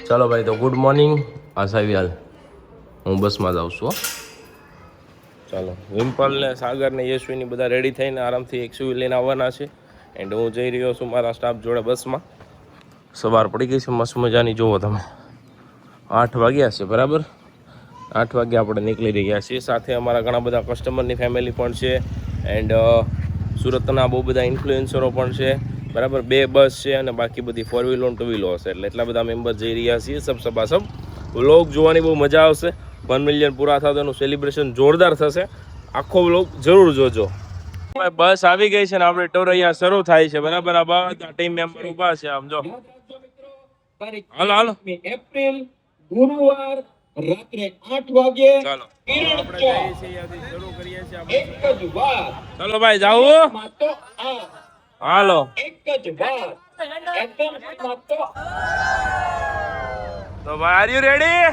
ચાલો ભાઈ, તો ગુડ મોર્નિંગ આશાવિયાલ. હું બસમાં જાઉં છું. ચાલો, વિમ્પલ ને સાગર ને યશવીની બધા રેડી થઈને આરામથી એક્સયુવી લઈને આવવાના છે. એન્ડ હું જઈ રહ્યો છું મારા સ્ટાફ જોડે બસમાં. સવાર પડી ગઈ છે મસ્ત મજાની. જુઓ તમે, 8 વાગ્યા છે બરાબર. 8 વાગે આપણે નીકળી રહ્યા છીએ. સાથે અમારા ઘણા બધા કસ્ટમરની ફેમિલી પણ છે. એન્ડ સુરતના બહુ બધા ઇન્ફ્લુએન્સરો પણ છે બરાબર. 2 બસ છે અને બાકી બધી 4 વ્હીલો 2 વ્હીલો હશે. એટલે એટલા બધા મેમ્બર જઈ રહ્યા છીએ. સબ સબાસબ વ્લોગ જોવાની બહુ મજા આવશે. 1 મિલિયન પૂરા થાય તો એનું સેલિબ્રેશન જોરદાર થશે. આખો વ્લોગ જરૂર જોજો. બસ આવી ગઈ છે ને આપણે ટૂર અહીંયા શરૂ થાય છે બરાબર. આ બધા ટીમ મેમ્બર ઊભા છે. આમ જો, હાલો હાલો એપ્રિલ ગુરુવાર રાત્રે 8 વાગે. ચાલો આપણે જઈએ છીએ, અહીંયાથી શરૂ કરીએ છીએ આપણે. એક જ વાર. ચાલો ભાઈ, જાવું? માતો આ હાલો, એક જ વાર. એકદમ માતો. તો ભાઈ, આર યુ રેડી?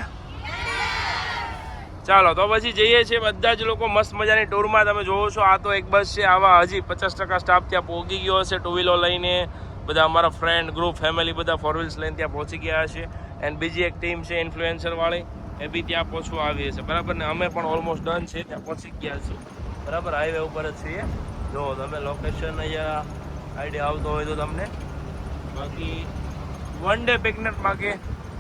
ચાલો તો પછી જઈએ છીએ બધા જ લોકો મસ્ત મજાની ટૂરમાં. તમે જોવો છો આ તો એક બસ છે. આવા હજી 50% સ્ટાફ ત્યાં પહોંચી ગયો હશે 2 વ્હીલો લઈને. બધા અમારા ફ્રેન્ડ ગ્રુપ ફેમિલી બધા 4 વ્હીલ્સ લઈને ત્યાં પહોંચી ગયા હશે. એન્ડ બીજી એક ટીમ છે ઇન્ફ્લુએન્સર વાળી, એ બી ત્યાં પહોંચવા આવી હશે બરાબર. ને અમે પણ ઓલમોસ્ટ ડન છે, ત્યાં પહોંચી ગયા છીએ બરાબર. હાઈવે ઉપર જ છીએ. જો તમે લોકેશન અહીંયા આઈડિયા આવતો હોય તો તમને. બાકી 1 ડે પિકનિકમાં કે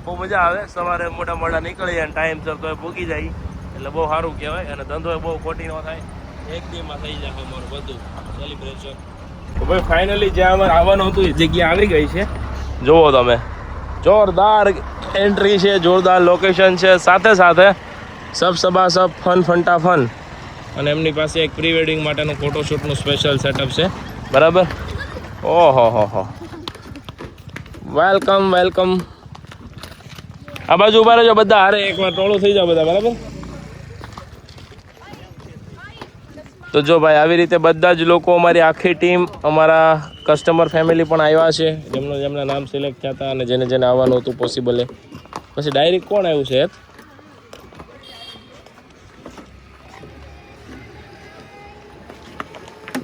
બહુ મજા આવે. સવારે મોટા મોટા નીકળી જાય ટાઈમસર તો એ પૂગી જાય એટલે બહુ સારું કહેવાય. અને ધંધો બહુ ખોટી ન થાય. 1 દિવસમાં થઈ જાય અમારું બધું સેલિબ્રેશન. તો ભાઈ ફાઇનલી જ્યાં અમારે આવવાનું હતું એ જગ્યા આવી ગઈ છે. જુઓ તમે, જોરદાર એન્ટ્રી છે, જોરદાર લોકેશન છે. સાથે સાથે સબ સબા સબ ફન ફંટા ફન. અને એમની પાસે એક પ્રી વેડિંગ માટેનું ફોટોશૂટનું સ્પેશિયલ સેટઅપ છે બરાબર. ઓહો હો, વેલકમ વેલકમ. આ બાજુ ઉભા રહેજો બધા. હારે એકવાર ટોળું થઈ જાવ બધા બરાબર. તો જો ભાઈ, આવી રીતે બધા જ લોકો, અમારી આખી ટીમ, અમારા કસ્ટમર ફેમિલી પણ આવ્યા છે. જેમના નામ સિલેક્ટ થયા હતા અને જેને જેને આવવાનું હતું પોસિબલ. પછી ડાયરેક્ટ કોણ આવ્યું છે?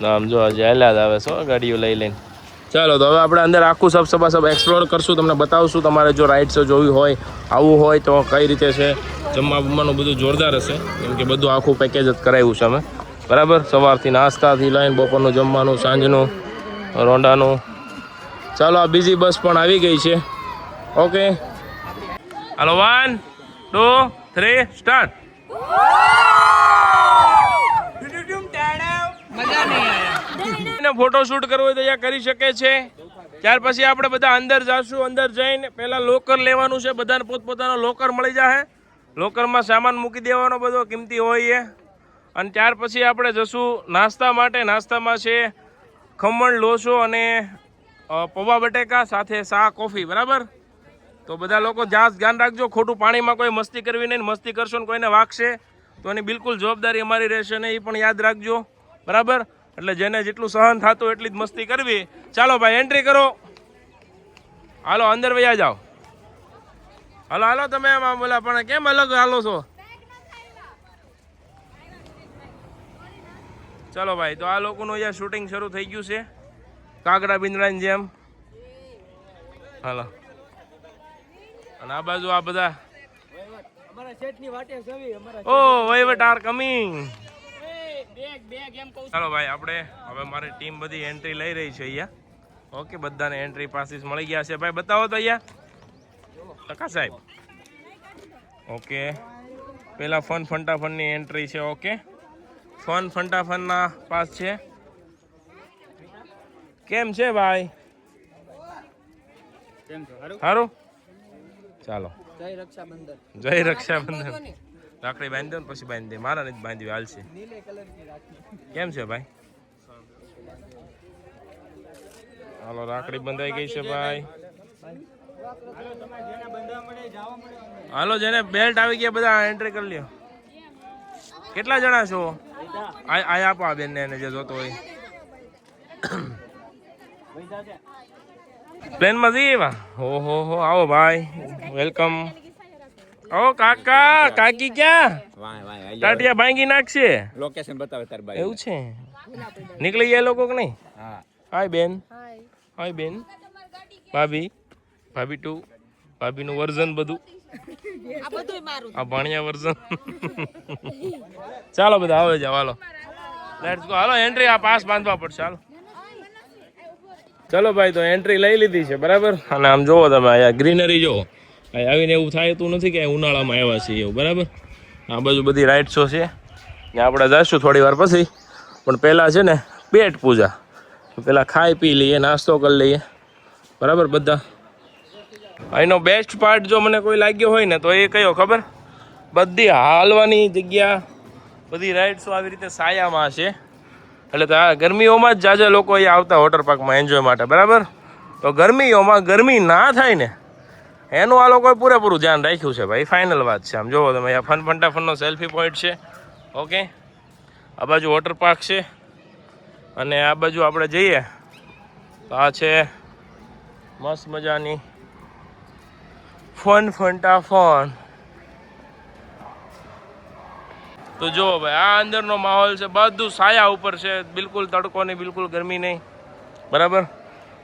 નામ જો હજી હાલ્યા જ આવે છો ગાડીઓ લઈ લઈને. ચાલો તો હવે આપણે અંદર આખું સબ સબા સબ એક્સપ્લોર કરશું. તમને બતાવશું. તમારે જો રાઇડ્સ જોવી હોય, આવવું હોય તો કઈ રીતે છે. જમવા બમવાનું બધું જોરદાર હશે, કેમ કે બધું આખું પેકેજ જ કરાવ્યું છે અમે બરાબર. સવારથી નાસ્તાથી લઈને બપોરનું જમવાનું, સાંજનું, રોંડાનું. ચાલો આ બીજી બસ પણ આવી ગઈ છે. ઓકે, હાલો 1 2 3 સ્ટાર્ટ. ફોટો શૂટ કરવો હોય તો અહીંયા કરી શકે છે. ત્યાર પછી આપણે બધા અંદર જાશું. અંદર જઈને પહેલા લોકર લેવાનું છે. બધાને પોતપોતાનો લોકર મળી જાય. લોકરમાં સામાન મૂકી દેવાનો બધો કિંમતી હોય એ. અને ત્યાર પછી આપણે જશું નાસ્તા માટે. નાસ્તામાં છે ખમણ, લોચો અને પૌવા બટેકા, સાથે ચા, કોફી બરાબર. તો બધા લોકો ધ્યાન રાખજો. ખોટું પાણીમાં કોઈ મસ્તી કરવી નહીં. મસ્તી કરશો ને કોઈને વાગશે તો એની બિલકુલ જવાબદારી અમારી રહેશે ને, એ પણ યાદ રાખજો બરાબર. એટલે જેને જેટલું સહન થતું એટલી જ મસ્તી કરવી. ચાલો ભાઈ, એન્ટ્રી કરો. હાલો અંદર વયા જાઓ. હાલો હાલો, તમે એમાં બોલા પણ કેમ અલગ હાલો છો? ચાલો ભાઈ, તો આ લોકોનું અહીંયા શૂટિંગ શરૂ થઈ ગયું છે કાગડા બિંદડાની જેમ. હાલો, અને આ બાજુ આ બધા ઓ વહીવટ આર કમિંગ. ચાલો ભાઈ, આપણે હવે મારી ટીમ બધી એન્ટ્રી લઈ રહી છે અહીંયા. ઓકે, બધાને એન્ટ્રી પાસીસ મળી ગયા છે. ભાઈ બતાવો તો અહીંયા ટકા સાહેબ. ઓકે, પેલા ફન ફંટા ફનની એન્ટ્રી છે. ઓકે, ફન ફંટા ફનના પાસ છે. કેમ છે ભાઈ? સારું. ચાલો, જય રક્ષાબંધન. રાખડી બાંધી દો ને પછી બાંધી દે. મારા નથી બાંધવી, હાલશે. કેમ છે ભાઈ? હાલો, રાખડી બંધાઈ ગઈ છે ભાઈ. હાલો, જેને બેલ્ટ આવી ગયા બધા એન્ટ્રી કરી લ્યો. કેટલા જણા છો? આ આપો આ બેન ને જે જોતો હોય. પ્લેનમાં જઈએ. ઓહો હો, આવો ભાઈ, વેલકમ. ઓ કાકા કાકી ક્યાં? ટાટિયા ભાંગી નાખશે. લોકેશન બતાવે તાર ભાઈ. એવું છે? નીકળી ગયા લોકો કે નહીં? હાય બેન. હાય બેન. ભાભી 2 ભાભીનું વર્ઝન બધું આ ભાણિયા વર્ઝન ચાલો બધા આવે જાવ હાલો લેટ્સ ગો હાલો એન્ટ્રી આ પાસ બાંધવા પડશે હાલો ચલો ભાઈ તો એન્ટ્રી લઈ લીધી છે બરાબર અને આમ જોવો તમે અહીંયા ગ્રીનરી જોવો આવીને એવું થાય તું નથી કે ઉનાળામાં આવ્યા છીએ એવું બરાબર આ બાજુ બધી રાઇડ્સો છે ત્યાં આપણે જઈશું થોડી વાર પછી પણ પહેલાં છે ને પેટ પૂજા પહેલાં ખાઈ પી લઈએ નાસ્તો કરી લઈએ બરાબર બધા અહીંનો બેસ્ટ પાર્ટ જો મને કોઈ લાગ્યો હોય ને તો એ કયો ખબર બધી હાલવાની જગ્યા બધી રાઇડ્સો આવી રીતે સાયામાં છે એટલે તો આ ગરમીઓમાં જ જાજા લોકો અહીંયા આવતા વોટર પાર્કમાં એન્જોય માટે બરાબર તો ગરમીઓમાં ગરમી ના થાય ને એનું આ લોકોએ પૂરેપૂરું ધ્યાન રાખ્યું છે ભાઈ ફાઇનલ વાત છે આમ જોવો તમે અહીંયા ફન ફંટાફનનો સેલ્ફી પોઈન્ટ છે ઓકે આ બાજુ વોટર પાર્ક છે અને આ બાજુ આપણે જઈએ તો આ છે મસ્ત મજાની ફન ફંટાફન તો જુઓ ભાઈ આ અંદરનો માહોલ છે બધું સાયા ઉપર છે બિલકુલ તડકો નહીં બિલકુલ ગરમી નહીં બરાબર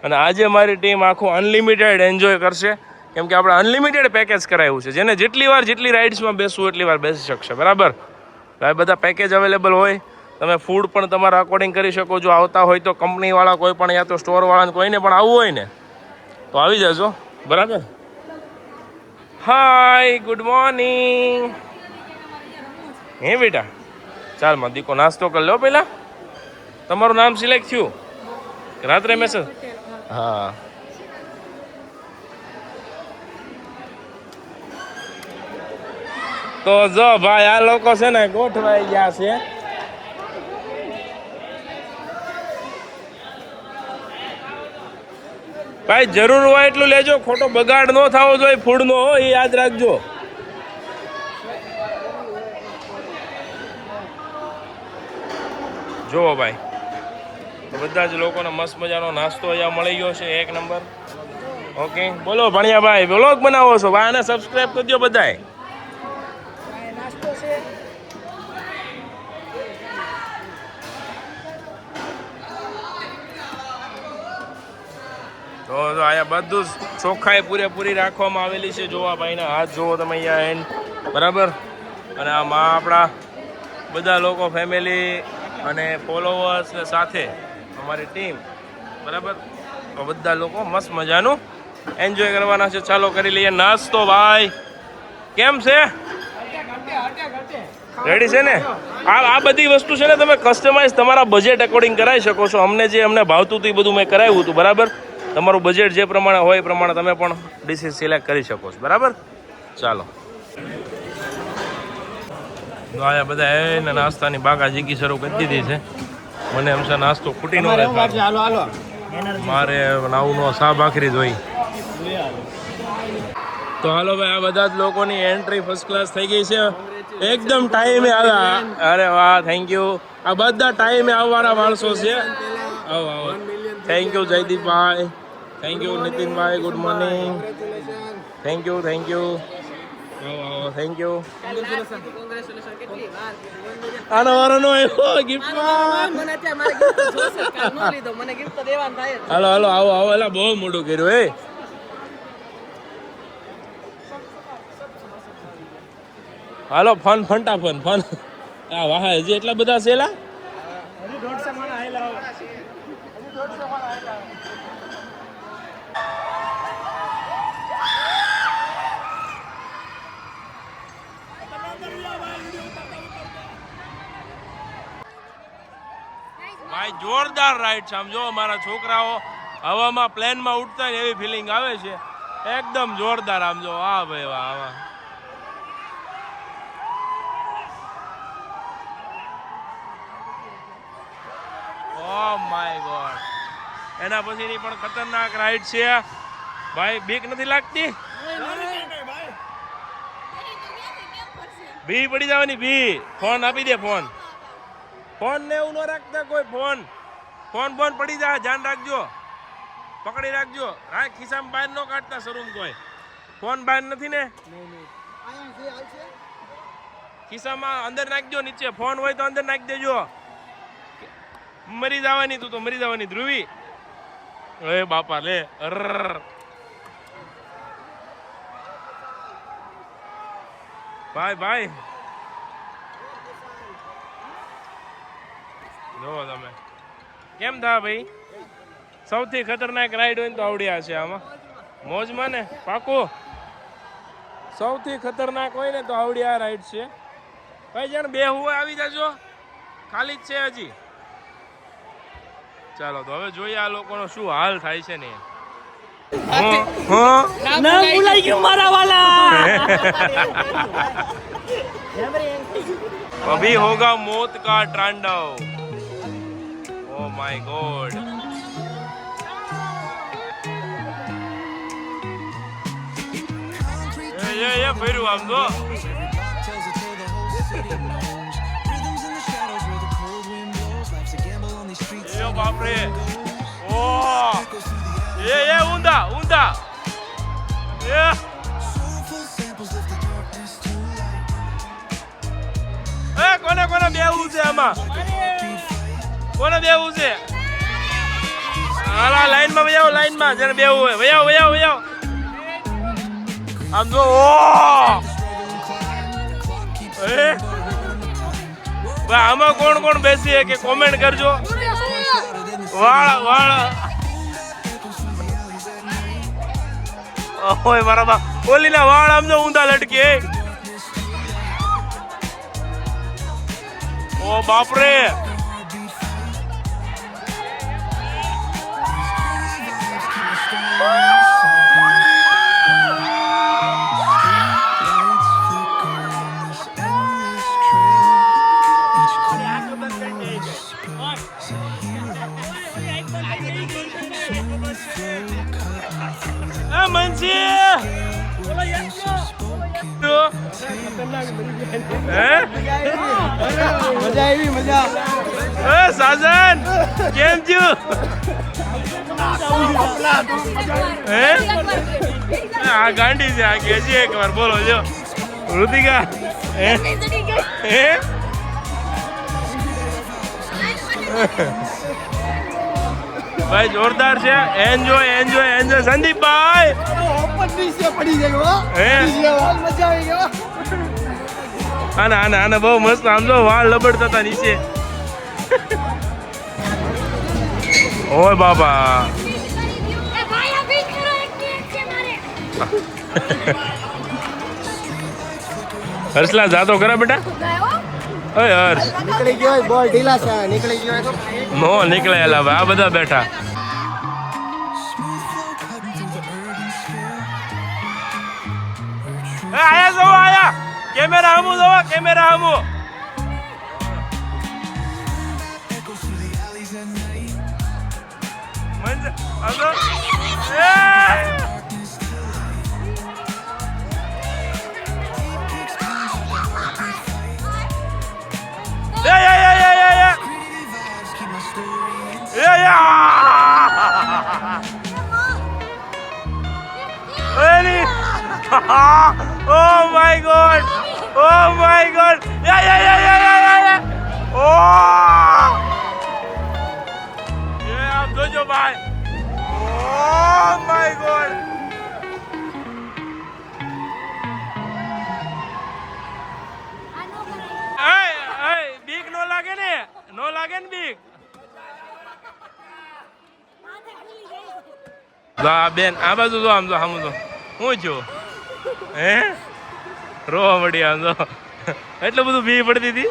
અને આજે મારી ટીમ આખું અનલિમિટેડ એન્જોય કરશે કેમ કે આપણે અનલિમિટેડ પેકેજ કરાવ્યું છે જેને જેટલી વાર જેટલી રાઇડ્સમાં બેસવું એટલી વાર બેસી શકશે બરાબર આ બધા પેકેજ અવેલેબલ હોય તમે ફૂડ પણ તમારા અકોર્ડિંગ કરી શકો જો આવતા હોય તો કંપનીવાળા કોઈ પણ યા તો સ્ટોરવાળાને કોઈને પણ આવવું હોય ને તો આવી જજો બરાબર હાય ગુડ મોર્નિંગ હે બેટા ચાલ માં દીકો નાસ્તો કરી લો પહેલા તમારું નામ સિલેક્ટ થયું રાત્રે મેસેજ હા તો જો ભાઈ આ લોકો છે ને ગોઠવાઈ ગયા છે ભાઈ જરૂર હોય એટલું લેજો ખોટો બગાડ ન થવો જોઈએ ફૂડનો એ યાદ રાખજો જુઓ ભાઈ તો બધા જ લોકોને મસ્ત મજાનો નાસ્તો અહીંયા મળી ગયો છે એક નંબર ઓકે બોલો ભણિયાભાઈ વ્લોગ બનાવો છો ભાઈ આને સબસ્ક્રાઇબ કરજો બધાય તો અહીંયા બધું જ ચોખ્ખાઈ પૂરેપૂરી રાખવામાં આવેલી છે જોવા ભાઈના હાથ જોવો તમે અહીંયા એન્ડ બરાબર અને આમાં આપણા બધા લોકો ફેમિલી અને ફોલોવર્સ સાથે અમારી ટીમ બરાબર તો બધા લોકો મસ્ત મજાનું એન્જોય કરવાના છે ચાલો કરી લઈએ નાસ્તો ભાઈ કેમ છે રેડી છે ને આ બધી વસ્તુ છે ને તમે કસ્ટમાઇઝ તમારા બજેટ અકોર્ડિંગ કરાવી શકો છો અમને જે અમને ભાવતું હતું એ બધું મેં કરાવ્યું હતું બરાબર તમારું બજેટ જે પ્રમાણે હોય એ પ્રમાણે તમે પણ ડિશિસ સિલેક્ટ કરી શકો છો બરાબર ચાલો તો આયા બધા એને નાસ્તાની બાકા જીગી શરૂ કરી દીધી છે મને હંમેશા નાસ્તો ખૂટી ન રહે મારે નાવનો સા ભાખરી જોઈ તો હાલો ભાઈ આ બધા જ લોકોની એન્ટ્રી ફર્સ્ટ ક્લાસ થઈ ગઈ છે એકદમ ટાઈમે આવ્યા અરે વાહ થેન્ક યુ આ બધા ટાઈમે આવવાના માણસો છે આવો આવો થેન્ક યુ જયદીપભાઈ થેન્ક યુ નીતિનભાઈ ગુડ મોર્નિંગ થેન્ક યુ આવો આવો થેન્ક યુ આનો વારો નો આવ્યો ગિફ્ટમાં હાલો હાલો આવો આવો એલા બહુ મોટું કર્યું હે હાલો ફન ફંટાફન ફન આ વાહ હજી એટલા બધા છે એલા ભાઈ જોરદાર રાઈડ છે આમ જો મારા છોકરાઓ હવામાં પ્લેનમાં ઉડતા ને એવી ફિલિંગ આવે છે એકદમ જોરદાર આમ જો વાહ ભાઈ વાહ વાહ ઓ માય ગોડ એના પછીની પણ ખતરનાક રાઈડ છે ભાઈ બીક નથી લાગતી ભી પડી જવાની ભી ફોન આપી દે ફોન ને એવું ન રાખતા કોઈ ફોન પડી જાય ધ્યાન રાખજો પકડી રાખજો રાખ ખિસ્સામાં બહાર ન કાઢતા શરૂમ કોઈ ફોન બહાર નથી ને ખિસ્સામાં અંદર નાખજો નીચે ફોન હોય તો અંદર નાખી દેજો મરી જવાની તું તો મરી જવાની ધ્રુવી એ બાપા લે ભાઈ જો તમે કેમ થા ભાઈ? સૌથી ખતરનાક રાઈડ હોય ને તો આવડ્યા છે આમાં મોજમાં ને પાકું. સૌથી ખતરનાક હોય ને તો આવડ્યા રાઈડ છે. કઈ જણ બે હોય આવી જજો, ખાલી જ છે હજી. ચાલો તો હવે જોઈએ આ લોકોનો શું હાલ થાય છે ને. ના ભૂલાઈ ગયું મારા વાલા. अभी होगा मौत का तांडव. Oh my God. ये ફેરું આમ તો. યો બાપ રે. ઓ ये ઊંધા. ये કોને બેવું છે આમાં? કોને બેવું છે? હાલા લાઈનમાં વયાવો, લાઈનમાં જેને બેવું હોય વયાવો. આમ જો આમાં કોણ બેસી કે કોમેન્ટ કરજો. વાળ ઓય મારા બા ઓલીના વાળ આમ જો ઊંધા લટકે. ઓ બાપરે. મજા. સાજન કેમ છું? આ ગાંડી છે આ કે છે એક વાર બોલો જો ઋતિકા. ભાઈ જોરદાર છે. એન્જોય સંદીપભાઈ. આના બહુ મસ્ત આમ જો વાળ લબડતા હતા નીચે. ઓય બાબા. હર્ષલા જાતો ખરા બેટા? ઓય હર્ષ નીકળી ગયો બોલ ઢીલા છે. નીકળી ગયો નો નીકળેલા ભાઈ આ બધા બેઠા. આયા camera હમુ. Oh my God. Yeah. Oh. Yeah, આમ જોજો ભાઈ. Oh my God. બીક નો લાગે ને બીક. બેન આ બાજુ જો આમ જો હું છું રોવા મળી આમ તો એટલું બધું ભી પડતી હતી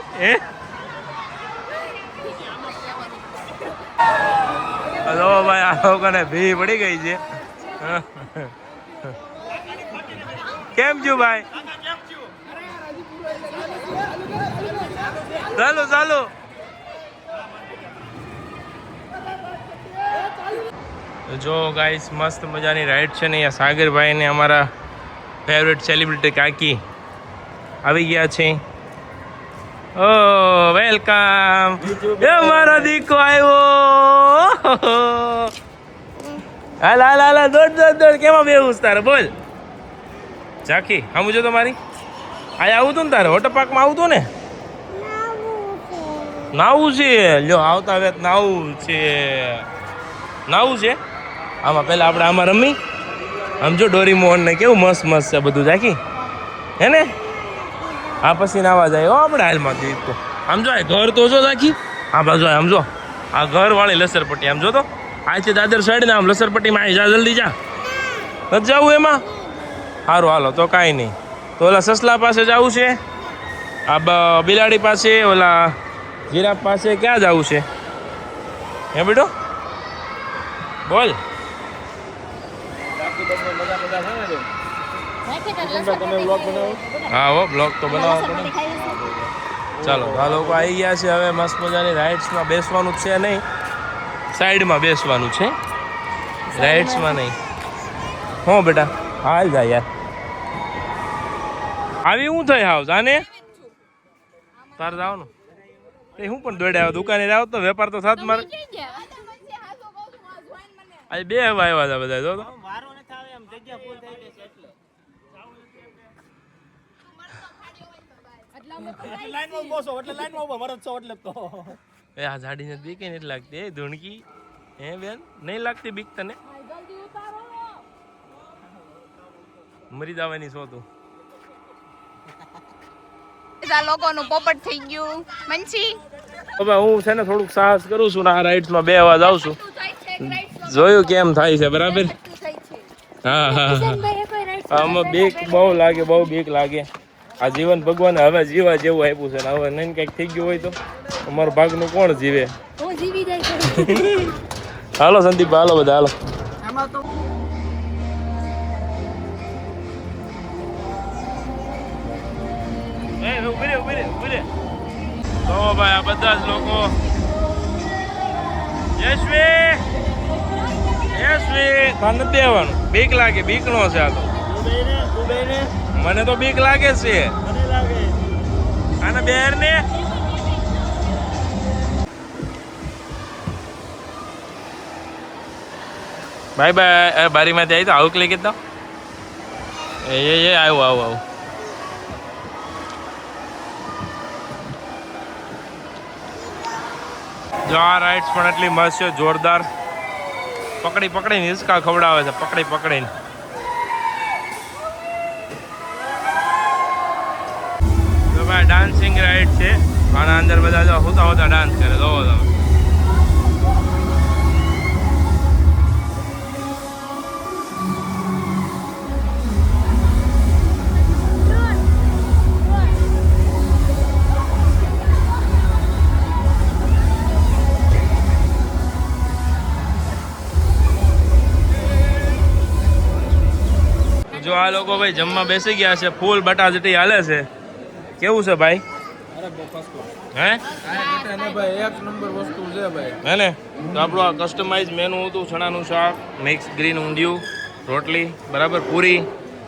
ભાઈ આ લોકોને ભી પડી ગઈ છે. કેમ છું ભાઈ? ચાલો જો ગાઈસ મસ્ત મજાની રાઈડ છે ને અહીંયા સાગરભાઈ ને અમારા ફેવરેટ સેલિબ્રિટી કાકી આવી ગયા છે. ઓ વેલકમ. એ મારો દીકો આવ્યો. હાલ દોડ કેમાં બેહું તારે બોલ ચાખી હમું જો તમારી આ આવું તું ને તારે વોટર પાર્કમાં આવું તું ને નાવું છે લ્યો આવતા વેત નાવું છે આમાં પહેલા આપણે આમાં રમી આમ જો ડોરીમોન ને કેવું મસ્ત છે બધું જાકી હે ને આ પછી નાવા જાય હો આપણે હાલમાં તો આમ જો આ ઘર તો જો રાખી હા બાજુ આમ જો આ ઘર વાળી લસરપટ્ટી આમ જો તો આ છે દાદર સાઈડ ને આમ લસરપટ્ટીમાં આવી જા જલ્દી જા નથી જવું એમાં સારું હાલો તો કાંઈ નહીં તો ઓલા સસલા પાસે જવું છે આ બિલાડી પાસે ઓલા જીરાફ પાસે ક્યાં જવું છે હે બેટો બોલ હા હો બ્લોગ તો બનાવવો પડે ચાલો આ લોકો આવી ગયા છે હવે મસ્ત મજાની રાઇડ્સમાં બેસવાનું છે નહીં સાઈડમાં બેસવાનું છે રાઇડ્સમાં નહીં હો બેટા હાલ જાય યાર આવી હું થઈ હાવ જાને તારે જવાનું એ હું પણ દોડ્યા દુકાને આવ તો વેપાર તો સાથ મારે આજે બે હવા આવ્યા હતા બધા જો તો એ આ ઝાડીને બીક નથી લાગતી એ ધૂણકી હે બેન નહીં લાગતી બીક તને મરી જવાની છો તું લોકોનું પોપટ થઈ ગયું મંચી હવે હું છે ને થોડુંક સાહસ કરું છું ને આ રાઇડ્સમાં બે અવાજ આવું છું જોયું કેમ થાય છે બરાબર હા હા આમાં બીક બહુ લાગે બહુ બીક લાગે આ જીવન ભગવાને હવે જીવા જેવું આપ્યું છે ને હવે નહીં કંઈક થઈ ગયું હોય તો અમારું ભાગનું કોણ જીવે હાલો સંદીપ હાલો બધા હાલો તો ભાઈ આ બધા જ લોકો યશવી ખાન નથી દેવાનું બીક લાગે બીક નો છે આ તો મને તો બીક લાગે છે આને બેર ને બાય બાય બારીમાંથી આવી તો આવું ક્લિક કીધો એ આવું આવું આવું જો આ રાઇડ્સ પણ એટલી મસ્ત છે જોરદાર પકડી પકડીને હિંચકા ખવડાવે છે પકડી પકડીને તો ભાઈ ડાન્સિંગ રાઇડ છે આના અંદર બધા જો હોતા હોતા ડાન્સ કરે જોવો તમે જો આ લોકો ભાઈ જમવા બેસી ગયા છે ફૂલ બટાજટી હાલે છે કેવું છે ભાઈ હે એક નંબર વસ્તુ છે ભાઈ હે ને તો આપણું આ કસ્ટમાઇઝ મેનુ હતું ચણાનું શાક મિક્સ ગ્રીન ઊંધિયું રોટલી બરાબર પૂરી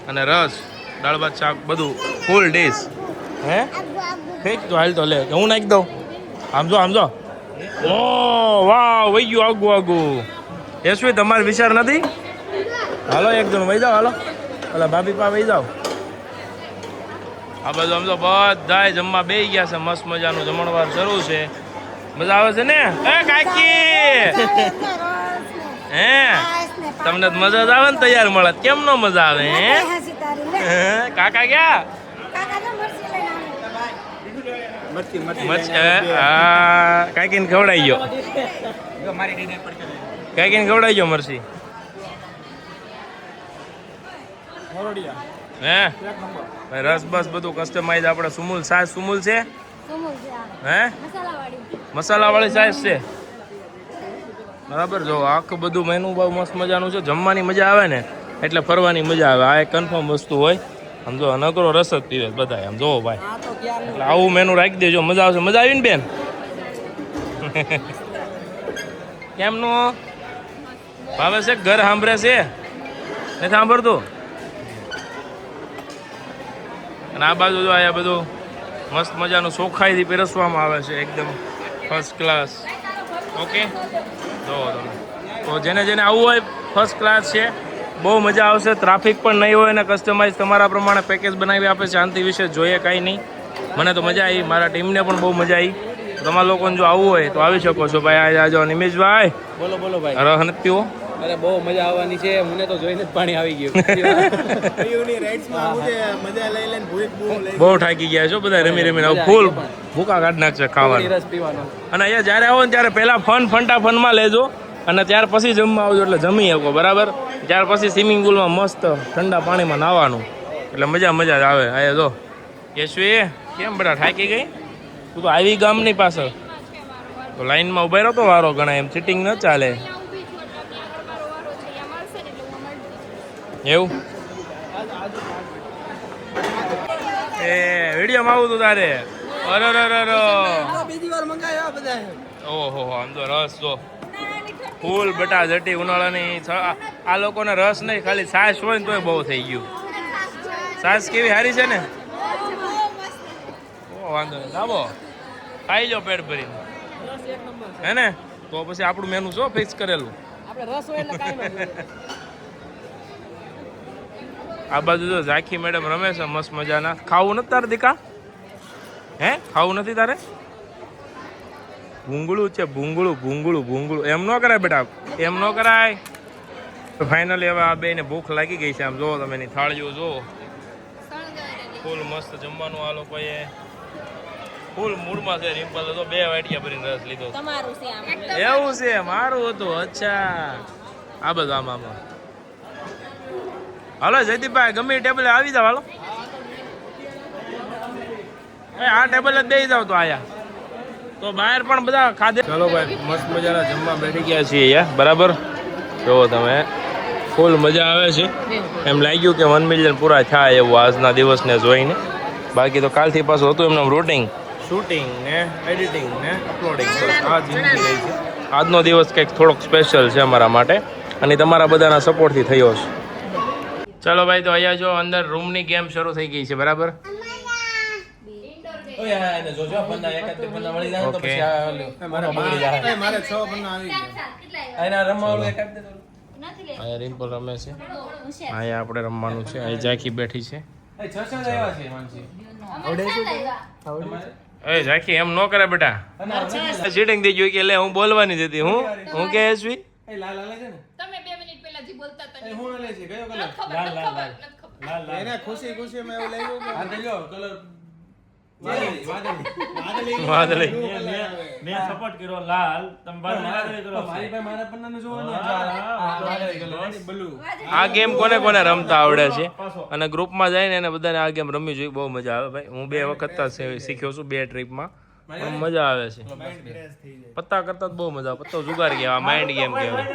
અને રસ દાળ ભાત શાક બધું ફૂલ ડીશ હે ઠીક તો હાલ તો લે હું નાખી દઉં આમ જો ઓ વાહ વહી ગયું આગું આગું યશવી તમારો વિચાર નથી હાલો એક જણ વહી જાઓ હાલો ઓલા ભાભી પા વહી જાઓ આ બાજુ આમ તો બધાય જમવા બેસી ગયા છે મસ્ત મજાનું જમણવાર શરૂ છે મજા આવે છે ને એ કાકી હે તમને મજા જ આવે ને તૈયાર મળે કેમ નો મજા આવે હે કાકા ક્યાં કાકીને ખવડાઈ ગયો કાકીને ખવડાઈ ગયો મરસી હે ભાઈ રસ બસ બધું કસ્ટમાઇઝ આપણે સુમુલ સાસ સુમુલ છે હે મસાલા વાળી સાસ છે બરાબર જો આખું બધું મેનુ બહુ મસ્ત મજાનું છે જમવાની મજા આવે ને એટલે ફરવાની મજા આવે આ એક કન્ફર્મ વસ્તુ હોય આમ જો નકરો રસ જ પીવે બધા આમ જોવો ભાઈ એટલે આવું મેનુ રાખી દેજો મજા આવશે મજા આવી ને બેન કેમનું ભાવે છે ઘર સાંભળે છે નથી સાંભળતું અને આ બાજુ જો અહીંયા બધું મસ્ત મજાનું ચોખ્ખાઈથી પીરસવામાં આવે છે એકદમ ફર્સ્ટ ક્લાસ ઓકે જો તમે તો જેને જેને આવવું હોય ફર્સ્ટ ક્લાસ છે બહુ મજા આવશે ટ્રાફિક પણ નહીં હોય અને કસ્ટમાઇઝ તમારા પ્રમાણે પેકેજ બનાવી આપે શાંતિ વિશે જોઈએ કાંઈ નહીં મને તો મજા આવી મારા ટીમને પણ બહુ મજા આવી તમારા લોકોને જો આવવું હોય તો આવી શકો છો ભાઈ આજે આજો નિમેશભાઈ બોલો ભાઈ રહ નથી પીવો અરે બહુ મજા આવવાની છે, મને તો જોઈને જ પાણી આવી ગયું. કયુંની રાઇડ્સમાં હું છે મજા લઈ લઈને ભૂખ બહુ લઈ બહુ થાકી ગયા છો બધા રમી રમીને હવે ફૂલ ભૂકા કાઢ નાખશે ખાવાનું. રસ પીવાનો. અને અહીંયા જ્યારે આવો ને ત્યારે પહેલા ફનમાં લેજો અને ત્યાર પછી જમવા આવજો એટલે જમી શકો બરાબર. ત્યાર પછી સ્વિમિંગ પુલમાં મસ્ત ઠંડા પાણીમાં નાહવાનું એટલે મજા જ આવે. અહીંયા જો યશવી કેમ બેટા થાકી ગઈ? તું તો આવી ગામની પાછળ તો લાઈનમાં ઉભા રહ્યો તો વારો ગણાય એમ ચીટિંગ ન ચાલે એવું. એ વિડીયોમાં આવું તું તારે બીજી વાર મંગાવ્યા બધા. ઓહો આમ તો રસ જો ફૂલ બટા જટી ઉનાળાની આ લોકોને રસ નહીં ખાલી છાશ હોય ને તોય બહુ થઈ ગયું. છાશ કેવી સારી છે ને? ઓ વાંધો નહીં લાવો ખાઈ લો પેટ ભરીને હે ને. તો પછી આપણું મેનુ શું ફિક્સ કરેલું? આ બાજુ જો ઝાંખી મેડમ રમે છે મસ્ત મજાના. ખાવું નથી તારે દીકા? હે ખાવું નથી તારે? ભૂંગળું છે ભૂંગળું એમ ન કરાય બેટા, એમ ન કરાય. ફાઇનલી હવે આ બેને ભૂખ લાગી ગઈ છે. આમ જુઓ તમે એની થાળીઓ જુઓ ફૂલ મસ્ત જમવાનું. આ લોકોએ ફૂલ મૂડમાં છે. રિમ્પલ તો 2 વાટિયા ભરીને રસ લીધો. એવું છે મારું હતું. અચ્છા આ બધું આમાં હાલો જયદીપભાઈ ગમે ટેબલે આવી જાવ. હાલો આ ટેબલ જ દઈ જાવ તો આયા તો બહાર પણ બધા ખાધે. ચલો ભાઈ મસ્ત મજાના જમવા બેઠી ગયા છીએ યાર બરાબર. જો તમે ફૂલ મજા આવે છે. એમ લાગ્યું કે 1 મિલિયન પૂરા થાય એવું આજના દિવસને જોઈને. બાકી તો કાલથી પાછું હતું એમનું રૂટિંગ શૂટિંગ ને એડિટિંગ ને અપલોડિંગ. આ જિંદગી રહી છે. આજનો દિવસ કંઈક થોડોક સ્પેશિયલ છે અમારા માટે અને તમારા બધાના સપોર્ટથી થયો છે. ચલો ભાઈ તો અહીંયા જો અંદર રૂમની ગેમ શરૂ થઈ ગઈ છે બરાબર. મારે 6 પન્ના આવી ગયા. રિમ્પલ રમે છે. અહીંયા આપણે રમવાનું છે. અહીં ઝાંખી બેઠી છે. એ ઝાંખી એમ ન કરે બેટા. ચીટિંગ થઈ ગયું કે લે હું બોલવાની જ હતી. હું કે એસવી એને ખુશી ખુશીમાં એવું લાગ્યું કે આ જો કલર વાદળી મેં સપોર્ટ કર્યો લાલ તમે વાદળી કરો. મારી પાસે મારા પન્નાનું જોવાનું બ્લુ. આ ગેમ કોને કોને રમતા આવડે છે અને ગ્રુપમાં જઈને એને બધાને આ ગેમ રમવી જોઈએ. બહુ મજા આવે ભાઈ. હું 2 વખત શીખ્યો છું 2 ટ્રીપમાં. મજા આવે છે. પત્તા કરતા બહુ મજા આવે. પત્તો જુગાર કહેવાય, માઇન્ડ ગેમ કહેવાય.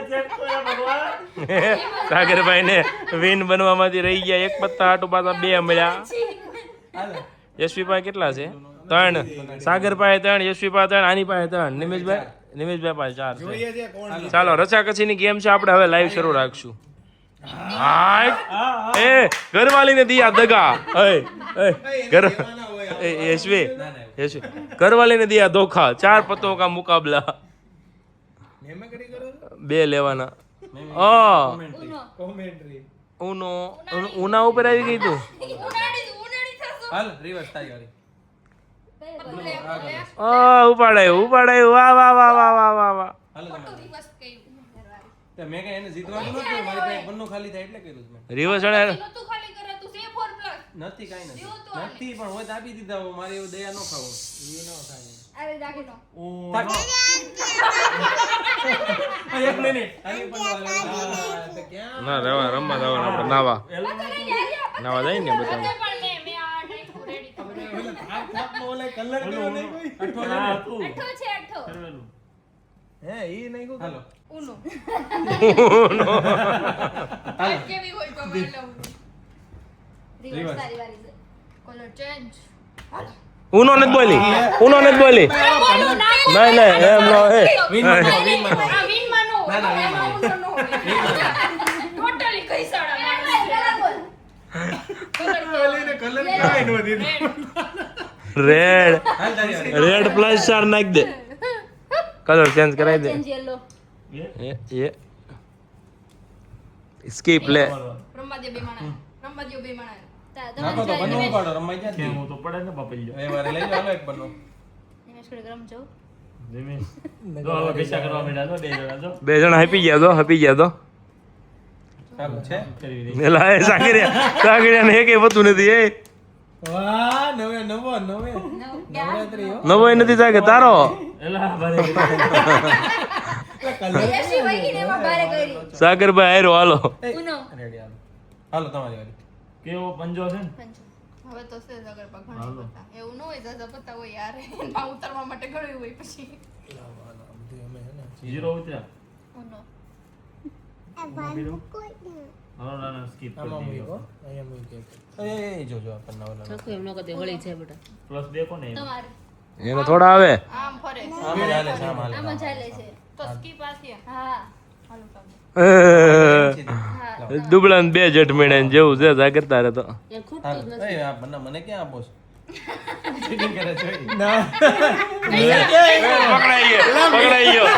સાગરભાઈ ને વિન બનવામાંથી રહી ગયા. 1 પત્તા હાટુ પાછા 2 મળ્યા. યશવી પાસે કેટલા છે? 3. સાગર પાસે 3, યશવી પાસે 3, આની પાસે 3, નિમેશભાઈ પાસે 4 છે. ચાલો રચાકચીની ગેમ છે. આપણે હવે લાઈવ શરૂ રાખશું. એ ઘરવાલીને દિયા દગા. યશવી ઘરવાલીને દિયા ધોખા. 4 પત્તોं का मुकाबला. 2 લેવાના. ઉના ઉપર આવી ગઈ તું. હાલ રિવર્સ થાય ગાડી. ઉપાડાયું વાહ વાહ વાહ વાહ વાહ વાહ વાહ. હાલ મેં કઈ એને જીતવાનું નતું. મારી પાસે પન્નું ખાલી થાય એટલે કર્યું મેં. રિવર્સ નથી કાઈ નથી પણ હોય તો આપી દીધા. મારે એવું દયા ન ખાવો. એક મિનિટ ના રેવા રમવા જવાનું આપણે નાવા જાય ને બધા. કલર કેવો નહીં કોઈ. હે ઈ નહીં કો. હાલો ઉનો નથી બોલી. નહીં એમ નો. રેડ +4 નાખ દે. કલર ચેન્જ કરાવી દે. સ્કીપ લે. નાખો તો બનવું પાડો. રમાઈ જાય કેમ હું તો પડે ને બાપલ્યો. એ વારે લઈ જાવ એક બનો. ધીમે જો હવે પૈસા કરવા માંડ્યા તો 2 જણા જો. 2 જણા હપી ગયા તો ચાલુ છે એલા એ સાગરિયા ને એકેય વતું નથી એ વાહ નવો નવરાત્રી હો નવો ય નથી સાગર તારો એલા ભારે સાગરભાઈ આયરો હાલો રેડી હાલો તમારી વારી કેવો પંજો છે ને હવે તો છે અગર ઘણી પત્તા એવું ન હોય જાજા પત્તા હોય યાર ના ઉતરવા માટે ઘણું હોય પછી ઝીરો ઉતર્યા ઉનો હાલો ના સ્કીપ કરી આમાં દીધો મૂકો અહીંયા મૂકો એ જોજો આપણને ઓલા છોકરી એમ ન કરતી હોળી છે બેટા પ્લસ દેખો ને તમારે એને થોડા આવે આમ ફરે આમાં ચાલે છે આમાં આમાં ચાલે છે તો સ્કીપ આથી હા હાલો કામ દુબળા બે જટમેણ જેવું છે સાગર તારે તો એ ખૂટતું જ નથી એ આ મને ક્યાં આપો છો ચીટિંગ કરે છે ના પકડાઈ ગયો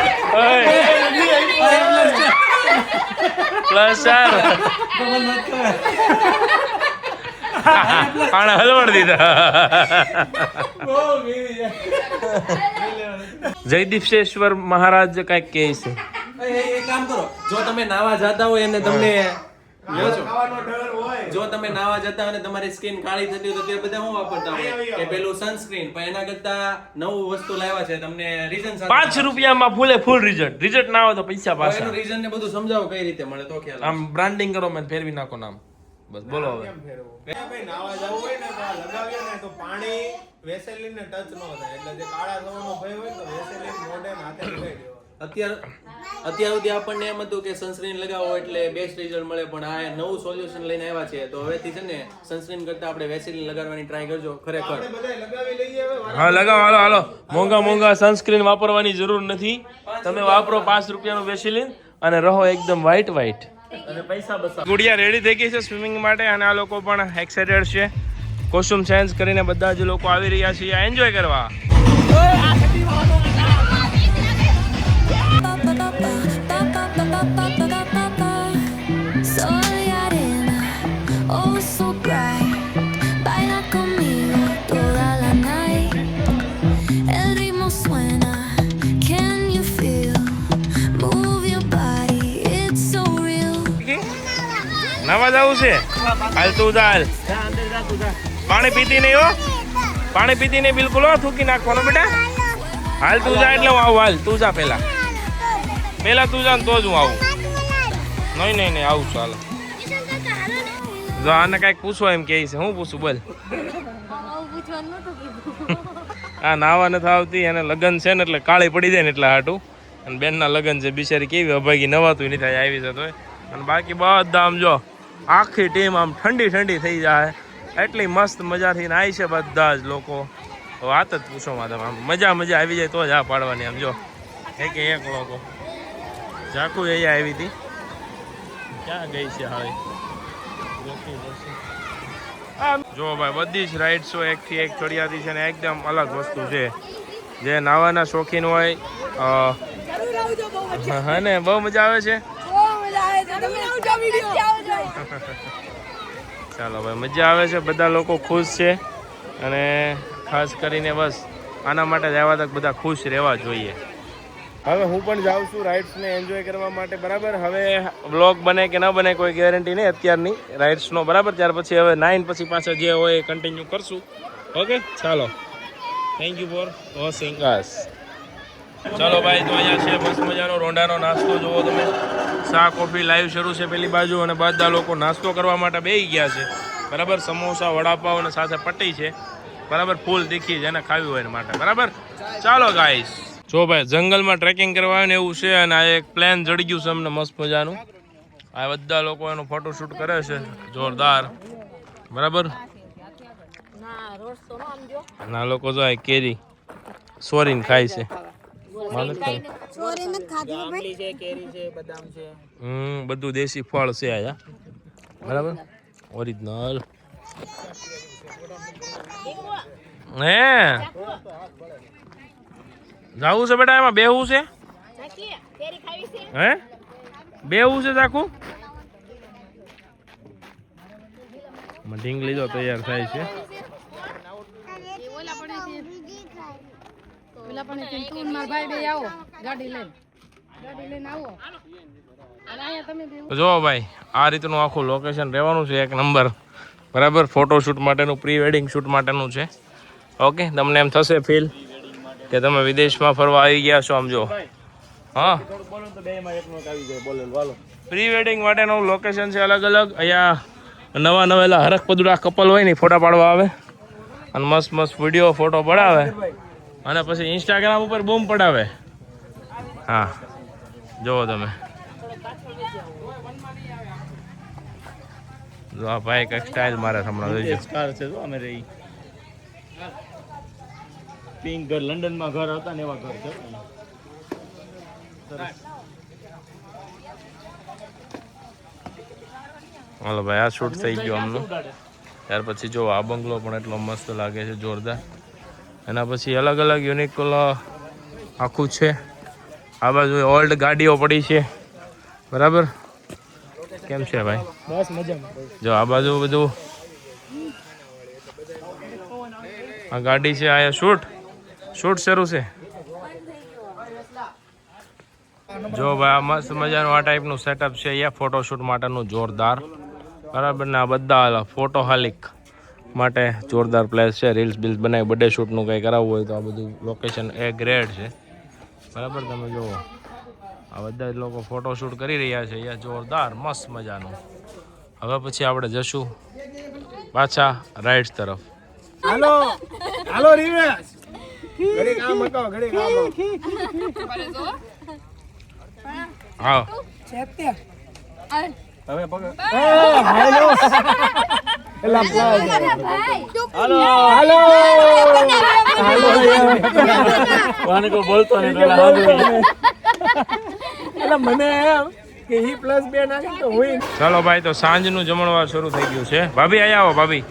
પ્લસ 4 આને હલવડ દીધા જયદીપેશ્વર મહારાજ કઈક કહે છે એક કામ કરો જો તમે નાવા જતા હોય અને તમને જો તમે નાવા જતા હોય અને તમારી સ્કિન કાળી થતી હોય તો તે બધા શું વાપરતા હોય કે પેલું સનસ્ક્રીન પણ એના કરતા નવું વસ્તુ લાવ્યા છે તમને રીઝન સાથે 5 રૂપિયામાં ફૂલ રિઝલ્ટ ના આવે તો પૈસા પાછા એનું રીઝન ને બધું સમજાવો કઈ રીતે મળે તો ખ્યાલ આમ બ્રાન્ડિંગ કરો મેં ફેરવી નાખો નામ બસ બોલો હવે ભાઈ નાવા જવું હોય ને તો આ લગાવીએ ને તો પાણી વેસેલિન ને ટચ ન થાય એટલે જે કાળા થવાનો ભય હોય તો વેસેલિન મોઢે ને હાથે લગાવી દેવાનું અત્યાર સુધી આપણને એમ હતું કે સનસ્ક્રીન લગાવો એટલે બેસ્ટ રિઝલ્ટ મળે પણ આ નવું સોલ્યુશન લઈને આવ્યા છે તો હવેથી છે ને સનસ્ક્રીન કરતા આપણે વેસેલિન લગાડવાની ટ્રાય કરજો ખરેખર હા લગાવો હાલો મોંઘા સનસ્ક્રીન વાપરવાની જરૂર નથી તમે વાપરો 5 રૂપિયાનું વેસેલિન અને રહો એકદમ વ્હાઈટ અને પૈસા બસા ગુડિયા રેડી થઈ ગઈ છે સ્વિમિંગ માટે અને આ લોકો પણ એક્સાઇટેડ છે કોસ્ટ્યુમ ચેન્જ કરીને બધા જ લોકો આવી રહ્યા છે એન્જોય કરવા Soy arena, oh so bright. Baila conmigo toda la night. El ritmo suena, can you feel? Move your body, it's so real. નવા જવું છે હાલ તું જા હાલ પાણી પીતી નહીં હો પાણી પીતી નહીં બિલકુલ હો થૂકી નાખવાનો બેટા હાલ તું જા એટલે હું આવું હાલ તું જા પેલા તું જા ને તો જ હું આવું નહીં આવું છું હાલો જો આને કાંઈક પૂછો એમ કહે છે હું પૂછું બોલ આ નાવા નથી આવતી અને લગ્ન છે ને એટલે કાળી પડી જાય ને એટલે હાટું અને બેનના લગ્ન છે બિચારી કેવી અભાગી નવાતું નહીં થાય આવી છે તો અને બાકી બધા આમ જો આખી ટીમ આમ ઠંડી થઈ જાય એટલી મસ્ત મજાથી નાય છે બધા જ લોકો વાત જ પૂછો માં તમે આમ મજા આવી જાય તો જ આ પાડવાની આમ જો એક લોકો ઝાકુ અહીંયા આવી હતી ક્યાં ગઈ છે હાળી જો ભાઈ બધી જ રાઇડ્સો એકથી એક ચડિયાતી છે ને એકદમ અલગ વસ્તુ છે જે નાવાના શોખીન હોય હા ને બહુ મજા આવે છે ચાલો ભાઈ મજા આવે છે બધા લોકો ખુશ છે અને ખાસ કરીને બસ આના માટે જ આવ્યા હતા બધા ખુશ રહેવા જોઈએ હવે હું પણ જાઉં છું રાઇડ્સને એન્જોય કરવા માટે બરાબર હવે વ્લોગ બને કે ન બને કોઈ ગેરંટી નહીં અત્યારની રાઇડ્સનો બરાબર ત્યાર પછી હવે 9 પછી પાછા જે હોય એ કન્ટિન્યુ કરશું ઓકે ચાલો થેન્ક યુ ફોર વોચિંગ અસ ચાલો ભાઈ તો અહીંયા છે મસ્ત મજાનો રોંડાનો નાસ્તો જુઓ તમે ચા કોફી લાઈવ શરૂ છે પેલી બાજુ અને બધા લોકો નાસ્તો કરવા માટે બેસી ગયા છે બરાબર સમોસા વડાપાવ અને સાથે પટ્ટી છે બરાબર ફૂલ તીખી જેને ખાવી હોય એના માટે બરાબર ચાલો ગાઈસ જો ભાઈ જંગલમાં ટ્રેકિંગ કરવા આવે ને એવું છે અને આ એક પ્લેન જડી ગયું છે અમને મસ્ત મજાનું આ બધા લોકો એનો ફોટોશૂટ કરે છે જોરદાર બરાબર ના લોકો જો આ કેરી સોરીને ખાય છે બધું દેશી ફળ છે આયા બરાબર ઓરિજિનલ હે જાવું છે બેટા એમાં બેહવું છે હે બેહવું છે ચાકુ ઢીંગલી જો તૈયાર થાય છે ભાઈ બે આવો ગાડી લઈને આવો તો જો ભાઈ આ રીતનું આખું લોકેશન રહેવાનું છે, એક નંબર. બરાબર, ફોટોશૂટ માટેનું, પ્રી વેડિંગ શૂટ માટેનું છે. ઓકે, તમને એમ થશે ફીલ કે તમે વિદેશમાં ફરવા આવી ગયા છો. આમ જો, હા, પ્રી વેડિંગ માટેનું લોકેશન છે અલગ અલગ. અહીંયા નવા નવેલા હરખ પદુડા કપલ હોય ને ફોટા પાડવા આવે અને મસ્ત મસ્ત વિડીયો ફોટો પડાવે અને પછી ઇન્સ્ટાગ્રામ ઉપર બૂમ પડાવે. હા, જુઓ તમે, જો આ ભાઈ કંઈક સ્ટાઇલ મારે હમણાં જોઈજો. કાર છે જો અમે રહી પિંક ઘર લંડનમાં ઘર હતા ને એવા ઘર છે. હાલો ભાઈ, આ શૂટ થઈ ગયું આમનું. ત્યાર પછી જો આ બંગલો પણ એટલો મસ્ત લાગે છે, જોરદાર. એના પછી અલગ અલગ યુનિક આખું છે. આ બાજુ ઓલ્ડ ગાડીઓ પડી છે. બરાબર, કેમ છે ભાઈ? બસ મજામાં. જો આ બાજુ બધું આ ગાડી છે. અહીંયા શૂટ શરૂ છે. જો ભાઈ, આ મસ્ત મજાનું આ ટાઈપનું સેટઅપ છે અહીંયા ફોટોશૂટ માટેનું, જોરદાર. બરાબર ને, આ બધા ફોટોહાલિક માટે જોરદાર પ્લેસ છે. રીલ્સ બિલ્સ બનાવી બર્થડે શૂટનું કંઈ કરાવવું હોય તો આ બધું લોકેશન એ ગ્રેડ છે. બરાબર, તમે જુઓ આ બધા જ લોકો ફોટોશૂટ કરી રહ્યા છે અહીંયા, જોરદાર મસ્ત મજાનું. હવે પછી આપણે જશું પાછા રાઇડ્સ તરફ. હાલો હાલો રીવેશ ઘડી કામ હતો ઘડી કામ. હા, હવે પકડ. હાલો એલા પ્લાઝ. હાલો હાલો હાલો વાને કો બોલતો ને પેલા હાલો એલા મને એમ કે હી +2 નાખે તો હોય. ચાલો ભાઈ, તો સાંજનું જમણવાર શરૂ થઈ ગયું છે. ભાભી અહીંયા આવો. ભાભી,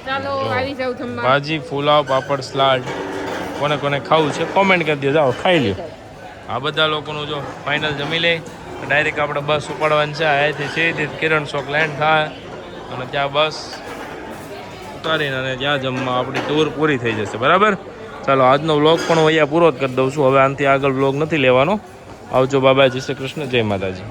ચાલો આવી જાવ જમવા. ભાજી, પુલાવ, પાપડ, સલાડ, કોને કોને ખાવું છે કોમેન્ટ કરી દો. જાઓ ખાઈ લ્યો. આ બધા લોકોનું જો ફાઇનલ જમી લે ડાયરેક્ટ આપણે બસ ઉપાડવાની છે. અહીંયાથી સીધી કિરણ ચોક લેન્ડ થાય અને ત્યાં બસ ઉતારીને અને ત્યાં જમવા આપણી ટૂર પૂરી થઈ જશે. બરાબર, ચાલો આજનો વ્લોગ પણ હું અહીંયા પૂરો જ કરી દઉં છું. હવે આનાથી આગળ વ્લોગ નથી લેવાનો. આવજો, બાબા, જય શ્રી કૃષ્ણ, જય માતાજી.